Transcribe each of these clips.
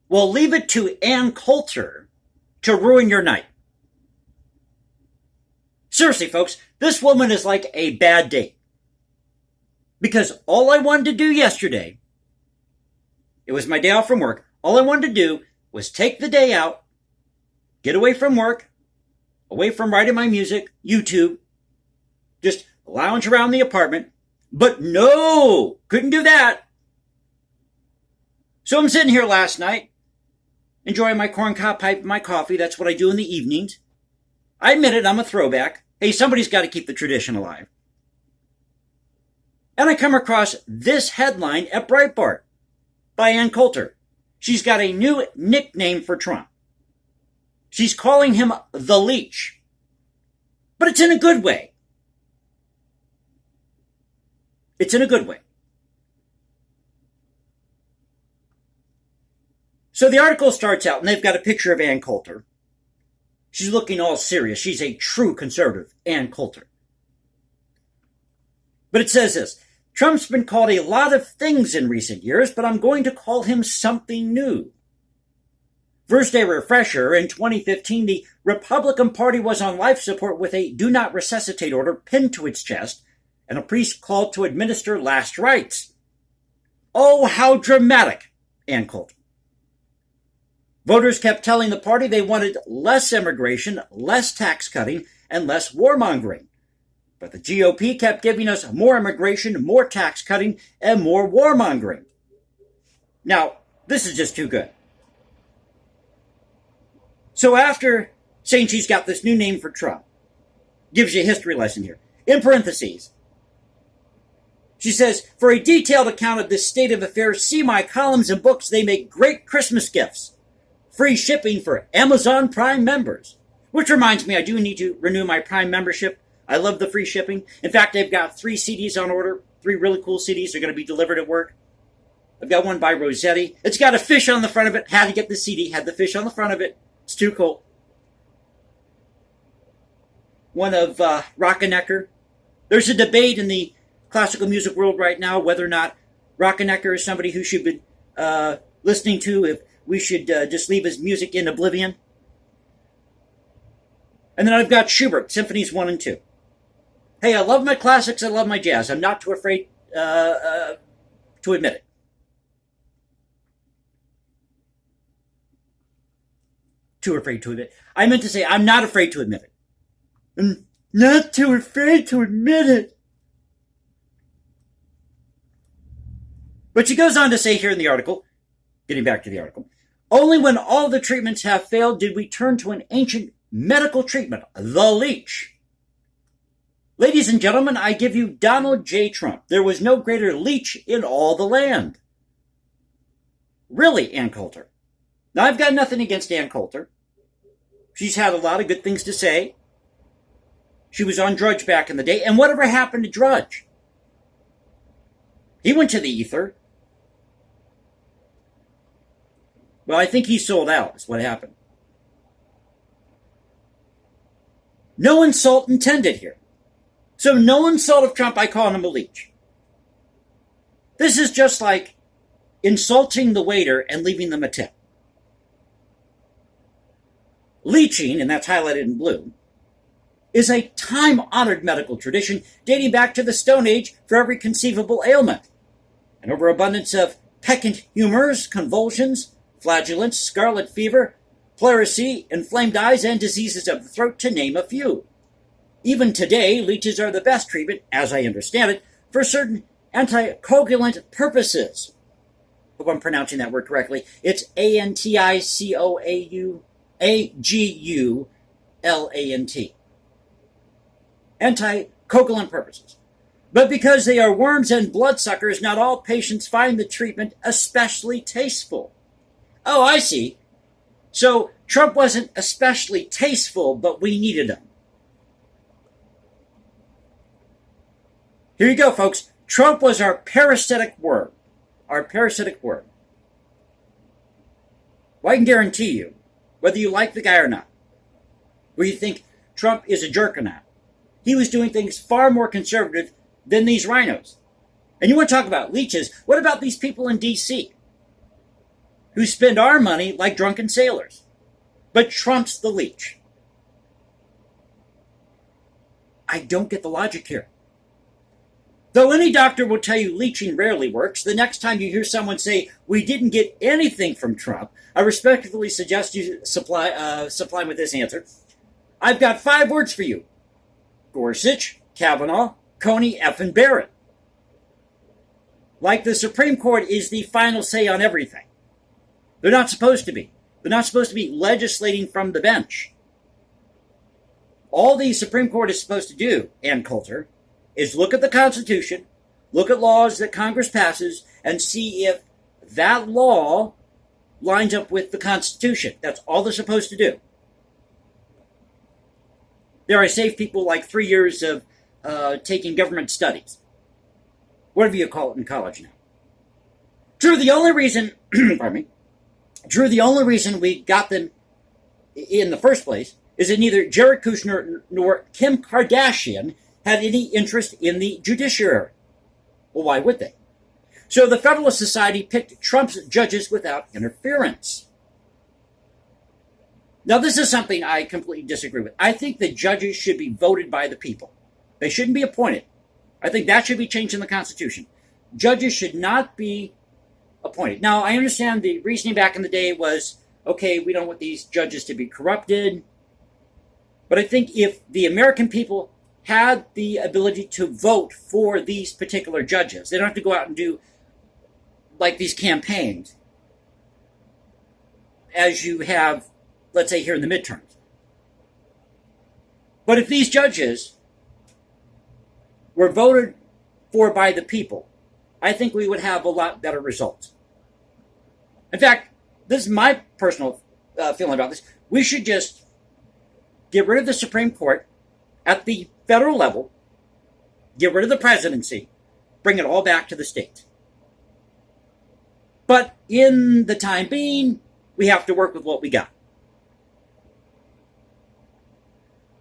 Well, leave it to Ann Coulter to ruin your night. Seriously, folks, this woman is like a bad date. Because all I wanted to do yesterday, it was my day off from work, all I wanted to do was take the day out, get away from work, away from writing my music, YouTube, just lounge around the apartment. But no, couldn't do that. So I'm sitting here last night, enjoying my corncob pipe and my coffee. That's what I do in the evenings. I admit it, I'm a throwback. Hey, somebody's got to keep the tradition alive. And I come across this headline at Breitbart by Ann Coulter. She's got a new nickname for Trump. She's calling him the Leech. But it's in a good way. It's in a good way. So the article starts out, and they've got a picture of Ann Coulter. She's looking all serious. She's a true conservative, Ann Coulter. But it says this: Trump's been called a lot of things in recent years, but I'm going to call him something new. First, a refresher. In 2015, the Republican Party was on life support with a do not resuscitate order pinned to its chest and a priest called to administer last rites. Oh, how dramatic, Ann Coulter. Voters kept telling the party they wanted less immigration, less tax cutting, and less warmongering. But the GOP kept giving us more immigration, more tax cutting, and more warmongering. Now, this is just too good. So after saying she's got this new name for Trump, gives you a history lesson here. In parentheses, she says, for a detailed account of this state of affairs, see my columns and books. They make great Christmas gifts. Free shipping for Amazon Prime members. Which reminds me, I do need to renew my Prime membership. I love the free shipping. In fact, they've got 3 CDs on order. 3 really cool CDs. They're going to be delivered at work. I've got one by Rossetti. It's got a fish on the front of it. Had to get the CD. Had the fish on the front of it. It's too cool. One of Rockenecker. There's a debate in the classical music world right now whether or not Rockenecker is somebody who should be listening to, if we should just leave his music in oblivion. And then I've got Schubert, Symphonies 1 and 2. Hey, I love my classics, I love my jazz. I'm not too afraid to admit it. Too afraid to admit it. I meant to say I'm not afraid to admit it. I'm not too afraid to admit it. But she goes on to say here in the article, getting back to the article, only when all the treatments have failed did we turn to an ancient medical treatment, the leech. Ladies and gentlemen, I give you Donald J. Trump. There was no greater leech in all the land. Really, Ann Coulter. Now, I've got nothing against Ann Coulter. She's had a lot of good things to say. She was on Drudge back in the day. And whatever happened to Drudge? He went to the ether. Well, I think he sold out, is what happened. No insult intended here. So no insult of Trump, I call him a leech. This is just like insulting the waiter and leaving them a tip. Leeching, and that's highlighted in blue, is a time-honored medical tradition dating back to the Stone Age for every conceivable ailment. An overabundance of peccant humors, convulsions, flatulence, scarlet fever, pleurisy, inflamed eyes, and diseases of the throat, to name a few. Even today, leeches are the best treatment, as I understand it, for certain anticoagulant purposes. Hope I'm pronouncing that word correctly. It's anticoagulant. Anticoagulant purposes. But because they are worms and bloodsuckers, not all patients find the treatment especially tasteful. Oh, I see. So Trump wasn't especially tasteful, but we needed him. Here you go, folks. Trump was our parasitic worm. Our parasitic worm. Well, I can guarantee you, whether you like the guy or not, whether you think Trump is a jerk or not, he was doing things far more conservative than these rhinos. And you want to talk about leeches? What about these people in D.C.? who spend our money like drunken sailors. But Trump's the leech. I don't get the logic here. Though any doctor will tell you leeching rarely works, the next time you hear someone say, we didn't get anything from Trump, I respectfully suggest you supply with this answer. I've got 5 words for you. Gorsuch, Kavanaugh, Coney, effing Barrett. Like the Supreme Court is the final say on everything. They're not supposed to be. They're not supposed to be legislating from the bench. All the Supreme Court is supposed to do, and Coulter, is look at the Constitution, look at laws that Congress passes, and see if that law lines up with the Constitution. That's all they're supposed to do. There I save people like 3 years of taking government studies. Whatever you call it in college now. Drew, the only reason, Drew, the only reason we got them in the first place is that neither Jared Kushner nor Kim Kardashian had any interest in the judiciary. Well, why would they? So the Federalist Society picked Trump's judges without interference. Now, this is something I completely disagree with. I think the judges should be voted by the people. They shouldn't be appointed. I think that should be changed in the Constitution. Judges should not be appointed. Now, I understand the reasoning back in the day was, okay, we don't want these judges to be corrupted. But I think if the American people had the ability to vote for these particular judges, they don't have to go out and do like these campaigns as you have, let's say, here in the midterms. But if these judges were voted for by the people, I think we would have a lot better results. In fact, this is my personal feeling about this. We should just get rid of the Supreme Court at the federal level, get rid of the presidency, bring it all back to the states. But in the time being, we have to work with what we got.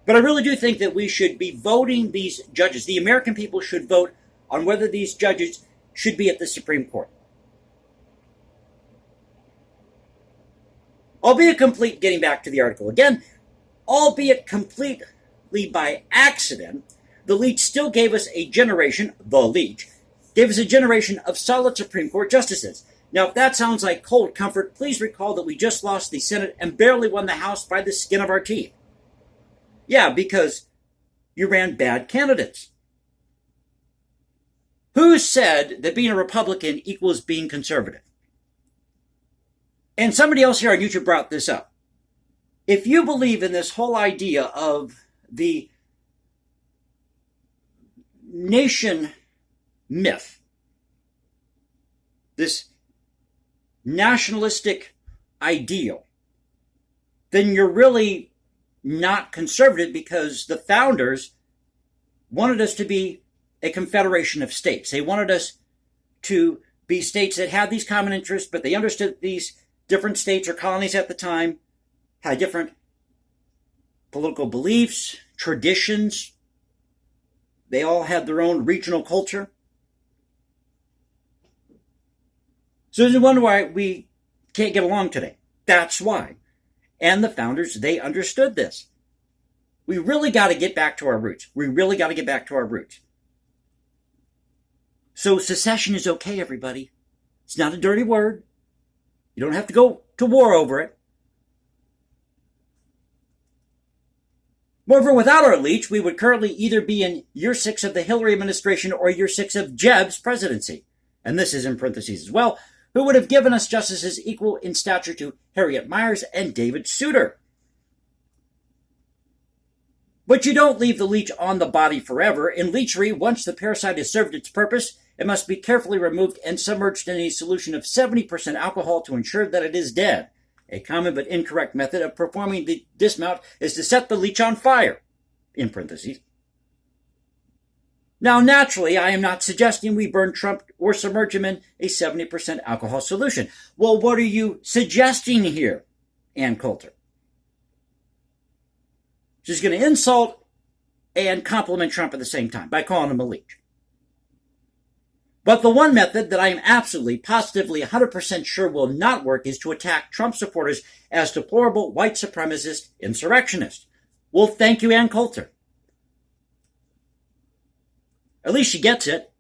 But I really do think that we should be voting these judges. The American people should vote on whether these judges should be at the Supreme Court. Albeit complete, getting back to the article again, albeit completely by accident, the Leech still gave us a generation, the Leech, gave us a generation of solid Supreme Court justices. Now, if that sounds like cold comfort, please recall that we just lost the Senate and barely won the House by the skin of our teeth. Yeah, because you ran bad candidates. Who said that being a Republican equals being conservative? And somebody else here on YouTube brought this up. If you believe in this whole idea of the nation myth, this nationalistic ideal, then you're really not conservative, because the founders wanted us to be a confederation of states. They wanted us to be states that had these common interests, but they understood these different states or colonies at the time had different political beliefs, traditions. They all had their own regional culture. So you wonder why we can't get along today. That's why. And the founders, they understood this. We really got to get back to our roots. We really got to get back to our roots. So secession is okay, everybody. It's not a dirty word. You don't have to go to war over it. Moreover, without our Leech, we would currently either be in year 6 of the Hillary administration or year 6 of Jeb's presidency. And this is in parentheses as well, who would have given us justices equal in stature to Harriet Miers and David Souter. But you don't leave the leech on the body forever. In leechery, once the parasite has served its purpose, it must be carefully removed and submerged in a solution of 70% alcohol to ensure that it is dead. A common but incorrect method of performing the dismount is to set the leech on fire, in parentheses. Now, naturally, I am not suggesting we burn Trump or submerge him in a 70% alcohol solution. Well, what are you suggesting here, Ann Coulter? She's going to insult and compliment Trump at the same time by calling him a leech. But the one method that I am absolutely, positively, 100% sure will not work is to attack Trump supporters as deplorable white supremacist insurrectionists. Well, thank you, Ann Coulter. At least she gets it.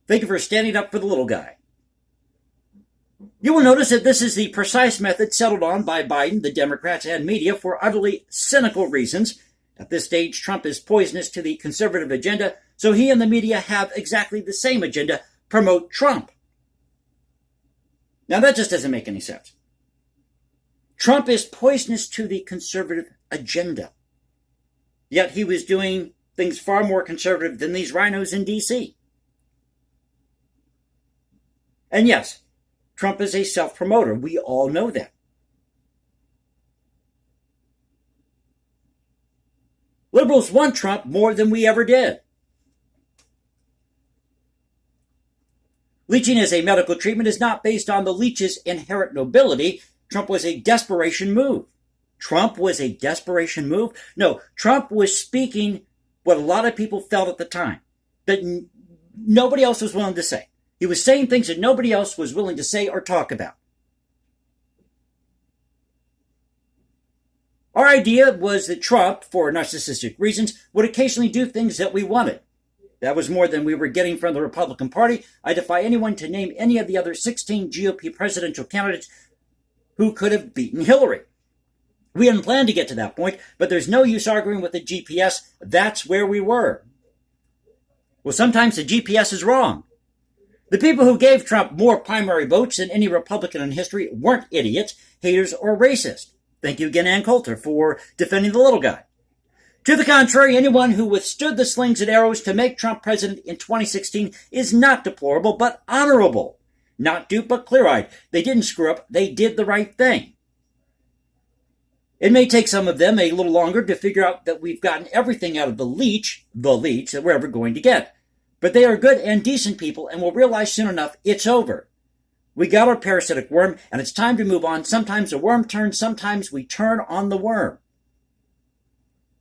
Thank you for standing up for the little guy. You will notice that this is the precise method settled on by Biden, the Democrats, and media for utterly cynical reasons. At this stage, Trump is poisonous to the conservative agenda, so he and the media have exactly the same agenda: promote Trump. Now, that just doesn't make any sense. Trump is poisonous to the conservative agenda. Yet he was doing things far more conservative than these rhinos in D.C. And yes, Trump is a self-promoter. We all know that. Liberals want Trump more than we ever did. Leeching as a medical treatment is not based on the Leech's inherent nobility. Trump was a desperation move. Trump was a desperation move? No, Trump was speaking what a lot of people felt at the time, that nobody else was willing to say. He was saying things that nobody else was willing to say or talk about. Our idea was that Trump, for narcissistic reasons, would occasionally do things that we wanted. That was more than we were getting from the Republican Party. I defy anyone to name any of the other 16 GOP presidential candidates who could have beaten Hillary. We hadn't planned to get to that point, but there's no use arguing with the GPS. That's where we were. Well, sometimes the GPS is wrong. The people who gave Trump more primary votes than any Republican in history weren't idiots, haters, or racists. Thank you again, Ann Coulter, for defending the little guy. To the contrary, anyone who withstood the slings and arrows to make Trump president in 2016 is not deplorable, but honorable. Not duped, but clear-eyed. They didn't screw up. They did the right thing. It may take some of them a little longer to figure out that we've gotten everything out of the leech that we're ever going to get. But they are good and decent people and will realize soon enough it's over. We got our parasitic worm, and it's time to move on. Sometimes the worm turns, sometimes we turn on the worm.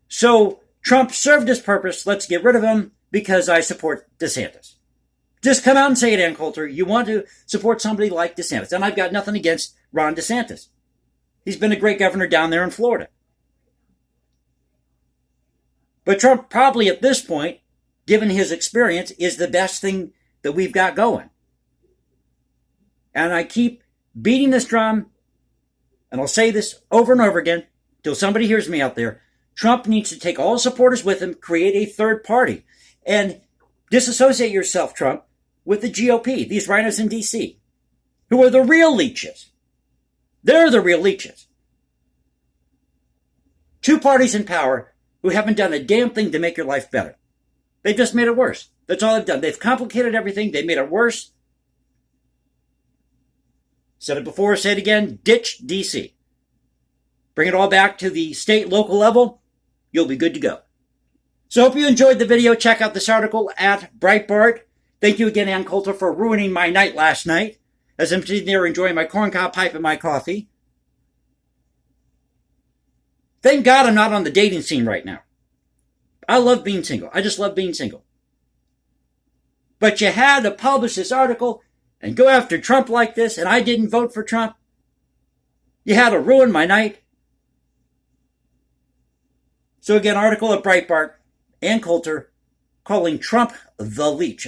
So Trump served his purpose. Let's get rid of him because I support DeSantis. Just come out and say it, Ann Coulter. You want to support somebody like DeSantis. And I've got nothing against Ron DeSantis. He's been a great governor down there in Florida. But Trump probably at this point, given his experience, is the best thing that we've got going. And I keep beating this drum, and I'll say this over and over again till somebody hears me out there. Trump needs to take all supporters with him, create a third party, and disassociate yourself, Trump, with the GOP, these rhinos in D.C., who are the real leeches. They're the real leeches. Two parties in power who haven't done a damn thing to make your life better. They've just made it worse. That's all they've done. They've complicated everything. They made it worse. Said it before, say it again. Ditch D.C. Bring it all back to the state, local level. You'll be good to go. So hope you enjoyed the video. Check out this article at Breitbart. Thank you again, Ann Coulter, for ruining my night last night as I'm sitting there enjoying my corncob pipe and my coffee. Thank God I'm not on the dating scene right now. I love being single. I just love being single. But you had to publish this article and go after Trump like this, and I didn't vote for Trump. You had to ruin my night. So again, article at Breitbart, Ann Coulter, calling Trump the Leech.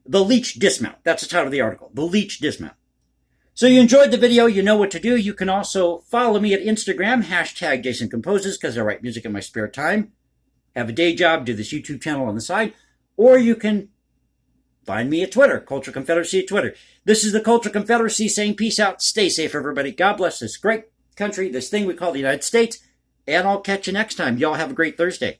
The Leech dismount. That's the title of the article. The Leech dismount. So you enjoyed the video. You know what to do. You can also follow me at Instagram, hashtag Jason Composes, because I write music in my spare time. Have a day job, do this YouTube channel on the side. Or you can find me at Twitter, Coulter Confederacy at Twitter. This is the Coulter Confederacy saying peace out. Stay safe, everybody. God bless this great country, this thing we call the United States. And I'll catch you next time. Y'all have a great Thursday.